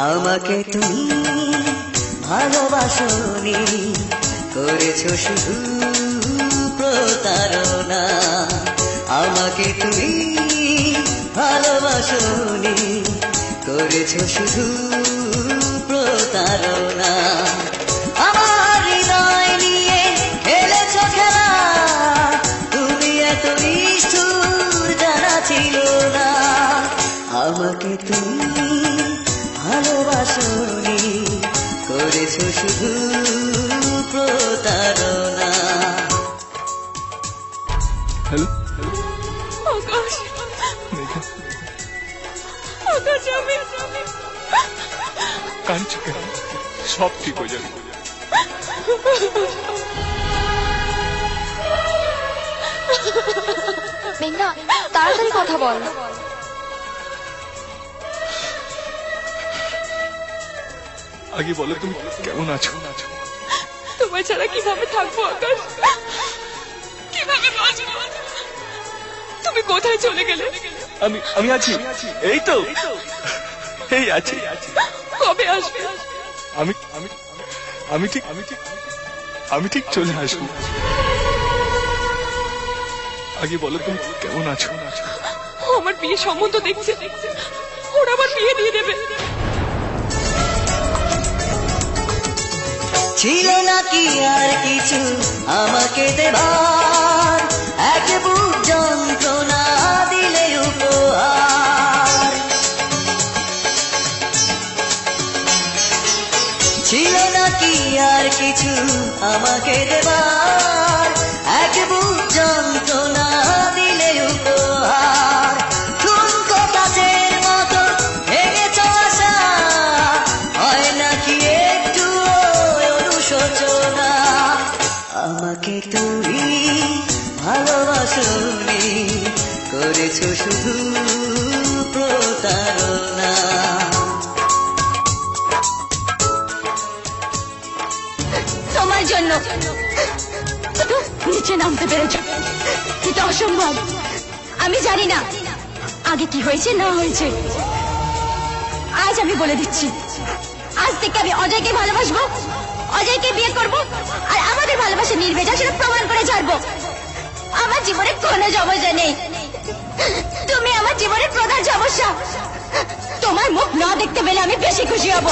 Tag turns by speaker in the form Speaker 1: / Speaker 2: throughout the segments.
Speaker 1: আমাকে তুমি ভালোবাসনি, করেছো শুধু প্রতারণা। আমাকে তুমি ভালোবাসনি, করেছো শুধু প্রতারণা। আমার হৃদয় নিয়ে খেলেছো খেলা, তুমি এত নিষ্ঠুর জানা ছিল না। আমাকে তুমি ভালোবাসনি, করেছো শুধু প্রতারণা।
Speaker 2: হ্যালো
Speaker 3: আকাশ,
Speaker 2: মেঘা,
Speaker 3: আকাশ আমি
Speaker 2: কাঁদছো কেন? সব ঠিক হয়ে যাবে।
Speaker 4: মেঘনা, তাড়াতাড়ি কথা বল।
Speaker 2: আগে বলো তুমি কেমন আছো?
Speaker 3: তোমার ছাড়া কিভাবে থাকবো আকাশ, কিভাবে বাঁচবো? তুমি কোথায় চলে গেলে?
Speaker 2: আমি আছি, এই তো, এই আছি।
Speaker 3: কবে আসবে?
Speaker 2: আমি আমি আমি ঠিক আমি ঠিক চলে আসবো। আগে বলো তুমি কেমন আছো?
Speaker 3: আমার বিয়ে সম্বন্ধ দেখছে, ওরা আবার বিয়ে দিয়ে দেবে।
Speaker 1: ছিল নাকি আর কিছু আমাকে দেবার, এক বুক যন্ত্রণা দিলে উপহার। ছিল নাকি আর কিছু আমাকে দেবার, এক বুক যন্ত্রণা দিলে উপহার। ঠুনকো কাচের মতো ভেঙেছো আশা, হয় নাকি একটু অনুশোচনা। আমাকে তুমি ভালোবাসনি, করেছো শুধু প্রতারণা।
Speaker 4: তোমার জন্য নিচে নামতে পেরেছ, এটা অসম্ভব। আমি জানি না আগে কি হয়েছে না হয়েছে, আজ আমি বলে দিচ্ছি, আজ থেকে আমি অজয়কে ভালোবাসবো, অজয়কে বিয়ে করব, আর আমাদের ভালোবাসা নির্ভেজাল সেটা প্রমাণ করে ছাড়বো। আমার জীবনে কোনো সমস্যা নেই, তুমি আমার জীবনের প্রধান সমস্যা। তোমার মুখ না দেখতে পেলে আমি বেশি খুশি হব।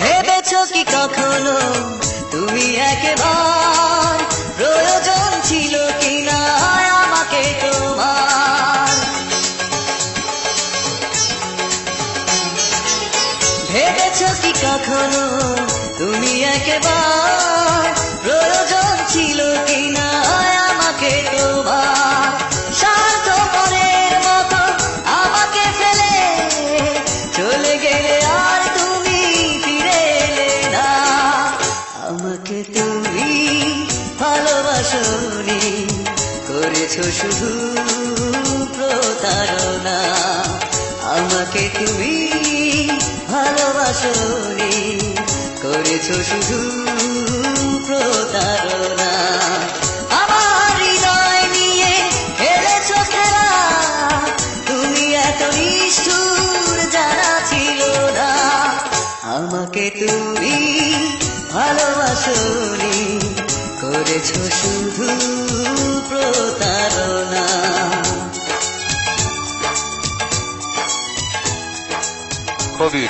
Speaker 1: ভেবেছো কি কখনো তুমি একেবার, প্রয়োজন ছিল কিনা আমাকে তোমার? ভেবেছো কি কখনো তুমি একেবার, প্রয়োজন ছিল কিনা আমাকে তোমার? স্বার্থপরের মতো আমাকে ফেলে চলে গেলে আর তুমি ফিরে এলে না। আমাকে তুমি ভালোবাসনি, করেছো শুধু প্রতারণা। আমাকে তুমি ভালোবাসনি, করেছো শুধু প্রতারণা। আমার হৃদয় নিয়ে খেলেছো খেলা, তুমি এত নিষ্ঠুর জানা ছিল না। আমাকে তুমি ভালোবাসনি, করেছো শুধু প্রতারণা।
Speaker 2: কবি